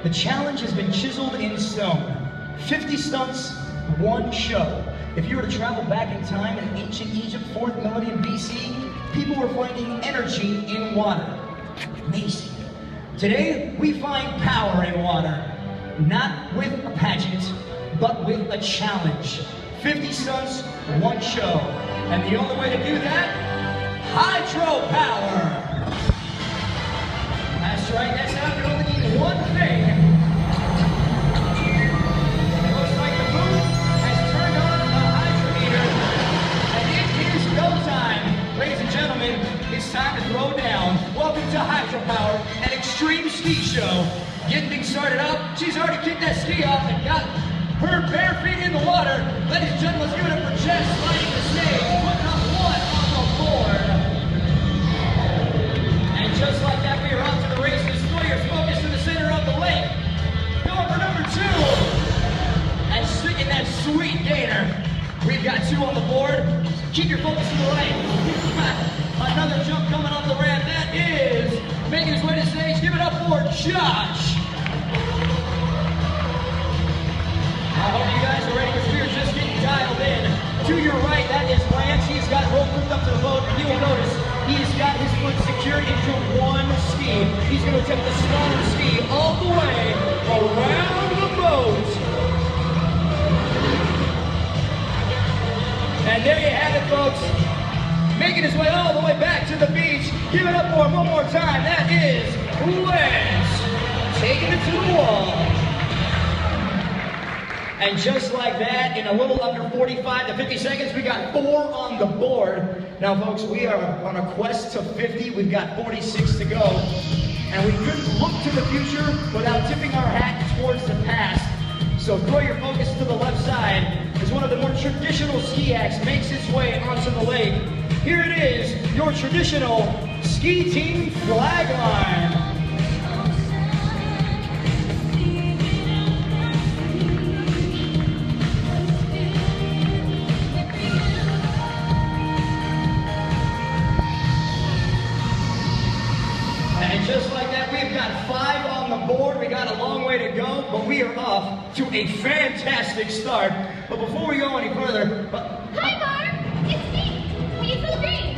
The challenge has been chiseled in stone. 50 stunts, one show. If you were to travel back in time in ancient Egypt, 4th millennium BC, people were finding energy in water. Amazing. Today, we find power in water. Not with a pageant, but with a challenge. 50 stunts, one show. And the only way to do that, hydropower. That's right, that's how you only need one thing. It looks like the booth has turned on the hydrometer, and it is go time. Ladies and gentlemen, it's time to throw down. Welcome to Hydropower, an extreme ski show. Getting things started up, she's already kicked that ski off and got her bare feet in the water. Ladies and gentlemen, let's give it up for Jess sliding the stage, putting up one on the board. And just like that, we are off to the races. Throw your focus to the center of the lake. Going for number 2. And sticking that sweet gainer. We've got 2 on the board. Keep your focus to the right. Another jump coming off the ramp. That is making his way to stage. Give it up for Josh. I hope you guys are ready because we are just getting dialed in. To your right, that is Lance. He's got rope hooked up to the boat. You will notice he's got his foot secured into one ski. He's going to attempt the slalom ski all the way around the boat. And there you have it, folks. Making his way all the way back to the beach. Give it up for him one more time. That is Lance. Taking it to the wall. And just like that, in a little under 45 to 50 seconds, we got 4 on the board. Now, folks, we are on a quest to 50. We've got 46 to go. And we couldn't look to the future without tipping our hat towards the past. So throw your focus to the left side as one of the more traditional ski acts makes its way onto the lake. Here it is, your traditional ski team flag line. Just like that, we've got 5 on the board. We got a long way to go, but we are off to a fantastic start. But before we go any further... Hi, Mark! It's me, Hazel Green,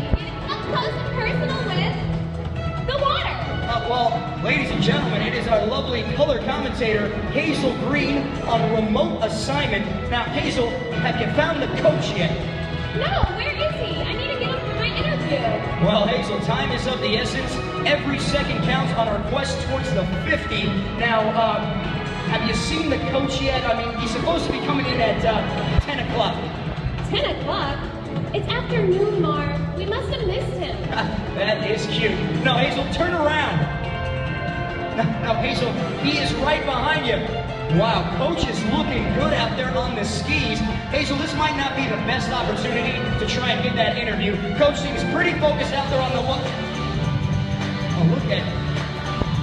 up close and personal with the water. Well, ladies and gentlemen, it is our lovely color commentator, Hazel Green, on a remote assignment. Now, Hazel, have you found the coach yet? No, where is he? I need to get him for my interview. Well, Hazel, time is of the essence. Every second counts on our quest towards the 50. Now, have you seen the coach yet? I mean, he's supposed to be coming in at 10 o'clock. 10 o'clock? It's afternoon, Mark. We must have missed him. That is cute. No, Hazel, turn around. Now, Hazel, he is right behind you. Wow, Coach is looking good out there on the skis. Hazel, this might not be the best opportunity to try and get that interview. Coach seems pretty focused out there on the one. Oh,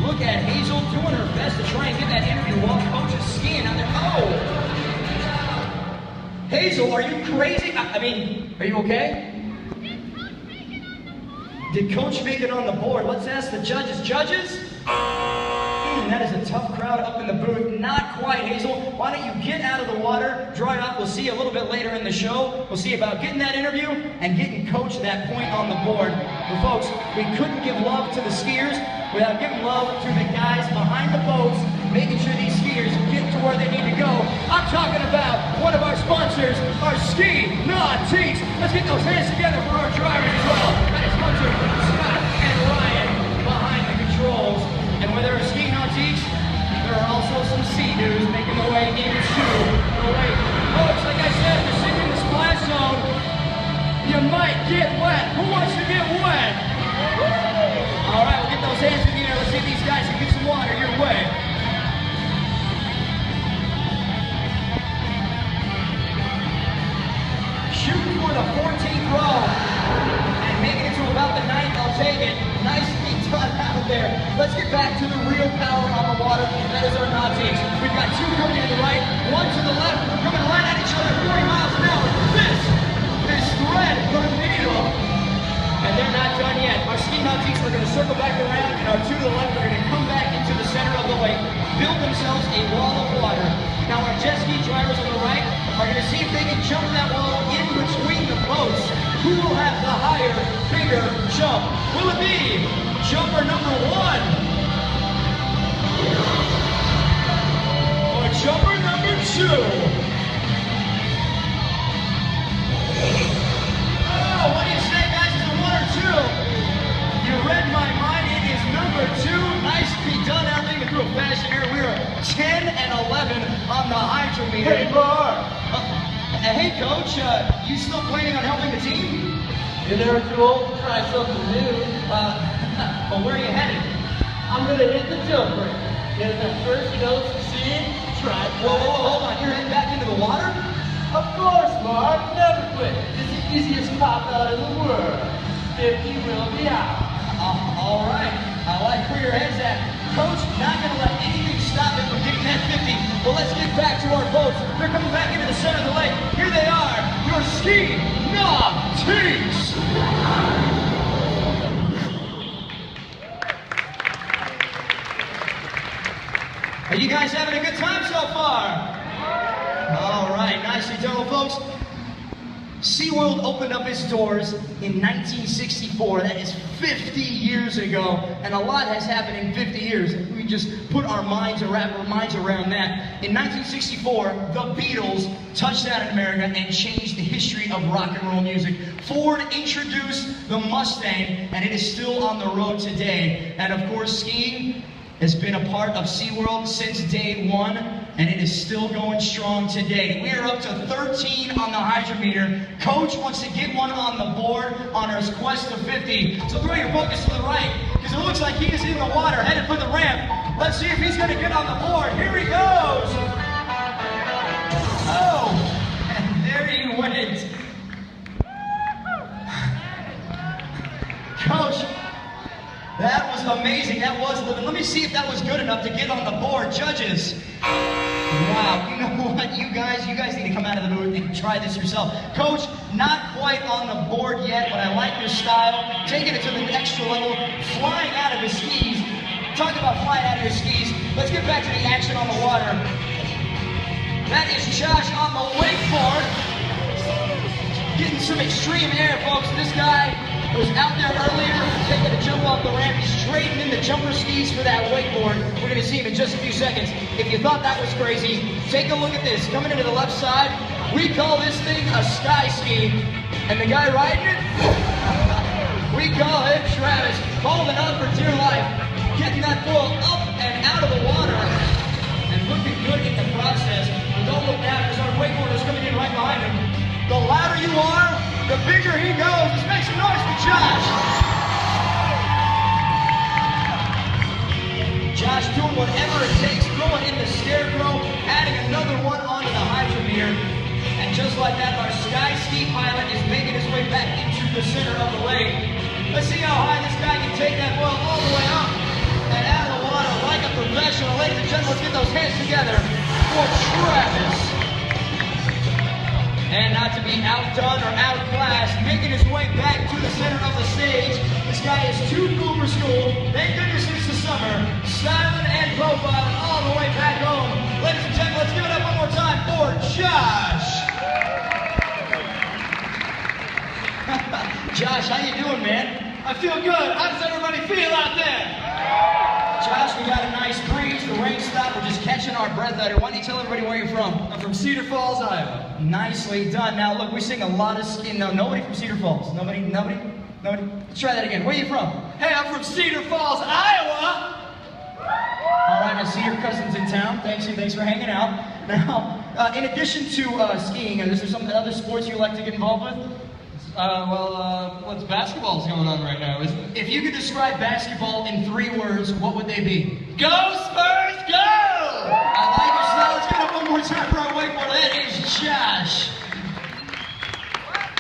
look at Hazel doing her best to try and get that interview while Coach is skiing out there. Oh! Hazel, are you crazy? I mean, are you okay? Did Coach make it on the board? Let's ask the judges. Judges? That is a tough crowd up in the booth. Not quite, Hazel. Why don't you get out of the water, dry off. We'll see you a little bit later in the show. We'll see about getting that interview and getting Coach that point on the board. But folks, we couldn't give love to the skiers without giving love to the guys behind the boats, making sure these skiers get to where they need to go. I'm talking about one of our sponsors, our Ski Nautiques. Let's get those hands together for our drivers as well. That is sponsor Scott and Ryan behind the controls. And where there are Ski Nautiques, there are also some Sea-Doos making their way into the lake. Folks, like I said, if you're sitting in the splash zone, you might get wet. Who wants to get wet? All right, we'll get those hands in the air. Let's see if these guys can get some water your way. Shooting for the 14th row. And making it to about the 9th, I'll take it. Nicely done out there. Let's get back to the real power on the water. That is our Nautiques. We've got 2 coming to the right, 1 to the left, coming right at each other, 40 miles an hour. This is Thread the Needle. And they're not done yet. Our Ski Nautiques are going to circle back around, and our 2 to the left are going to come back into the center of the lake, build themselves themselves a wall of water. Now our jet ski drivers on the right are going to see if they can jump that wall in between the boats. Who will have the higher, bigger jump? Will it be jumper number 1? Or jumper number 2? Oh, what do you say, guys? Is it 1 or 2? You read my mind. It is number 2. Nicely done. Everything through a fashion here. We are 10 and 11 on the hydrometer. Hey, Mark! Hey, Coach. You still planning on helping the team? You're never too old to try something new. Well, where are you headed? I'm gonna hit the jump ring. And if at first you don't succeed, try. Whoa, hold on. You're heading back into the water? Of course, Mark. Never quit. It's the easiest cop out in the world. 50 will be out. All right. I like where your head's at. Coach, not going to let anything stop him from getting that 50. But let's get back to our boats. They're coming back into the center of the lake. Here they are, your ski Nazis. Are you guys having a good time so far? All right, nicely done, folks. SeaWorld opened up its doors in 1964. That is 50 years ago, and a lot has happened in 50 years. We just put our minds around that. In 1964, the Beatles touched down in America and changed the history of rock and roll music. Ford introduced the Mustang, and it is still on the road today. And of course, skiing has been a part of SeaWorld since day 1, and it is still going strong today. We are up to 13 on the hydrometer. Coach wants to get one on the board on his quest to 50. So throw your focus to the right, because it looks like he is in the water, headed for the ramp. Let's see if he's going to get on the board. Here he goes. Oh, and there he went. Coach, that was amazing. That was living. Let me see if that was good enough to get on the board. Judges. Wow, you know what, you guys need to come out of the booth and try this yourself. Coach, not quite on the board yet, but I like your style. Taking it to the extra level, flying out of his skis. Talk about flying out of your skis. Let's get back to the action on the water. That is Josh on the wakeboard. Getting some extreme air, folks. This guy was out there earlier, taking a jump off the ramp. He's trading in the jumper skis for that wakeboard. We're going to see him in just a few seconds. If you thought that was crazy, take a look at this. Coming into the left side, we call this thing a sky ski. And the guy riding it, we call him Travis. Holding on for dear life. Getting that ball up and out of the water. And looking good in the process. But don't look down because our wakeboarder's coming in right behind him. The louder you are, the bigger he goes. Let's make some noise for Josh. Josh doing whatever it takes, throwing in the scarecrow, adding another one onto the hydrometer. And just like that, our sky ski pilot is making his way back into the center of the lake. Let's see how high this guy can take that ball all the way up and out of the water like a professional. Ladies and gentlemen, let's get those hands together for Travis. And not to be outdone or outclassed, making his way back to the center of the stage. This guy is too cool for school. Thank goodness it's the summer. Styling and profiling all the way back home. Ladies and gentlemen, let's give it up one more time for Josh. Josh, how you doing, man? I feel good. How does everybody feel out there? Josh, we got a nice breeze. The rain stopped. We're just catching our breath out here. Why don't you tell everybody where you're from? I'm from Cedar Falls, Iowa. Nicely done. Now, look, we sing a lot of skiing. No, nobody from Cedar Falls. Nobody? Let's try that again. Where are you from? Hey, I'm from Cedar Falls, Iowa. All right, I see your cousin's in town. Thanks for hanging out. Now, in addition to skiing, is there some other sports you like to get involved with? What's basketball's going on right now, isn't it? If you could describe basketball in 3 words, what would they be? Go Spurs, go! I like your style. Let's get up one more time for our wakeboard. That is Josh.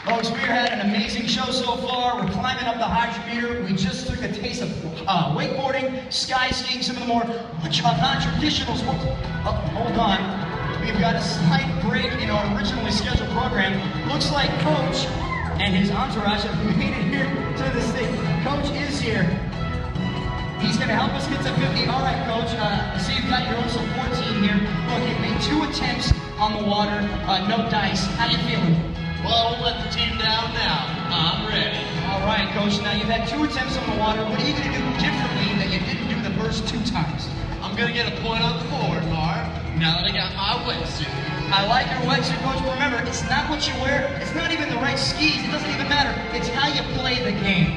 Folks, we had an amazing show so far. We're climbing up the hydrometer. We just took a taste of wakeboarding, sky skiing, some of the more non-traditional sports. Hold on. We've got a slight break in our originally scheduled program. Looks like Coach and his entourage have made it here to the stage. Coach is here. He's going to help us get to 50. All right, Coach. I see you've got your own support team here. Look, you made 2 attempts on the water, no dice. How you feeling? Well, I won't let the team down now. I'm ready. All right, Coach. Now you've had 2 attempts on the water. What are you going to do differently that you didn't do the first 2 times? I'm gonna get a point on the board, Marv. Now that I got my wetsuit. I like your wetsuit, Coach. But remember, it's not what you wear. It's not even the right skis. It doesn't even matter. It's how you play the game.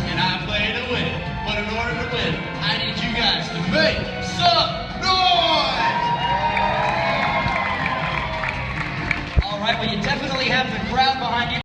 And I play to win. But in order to win, I need you guys to make some noise! All right, well, you definitely have the crowd behind you.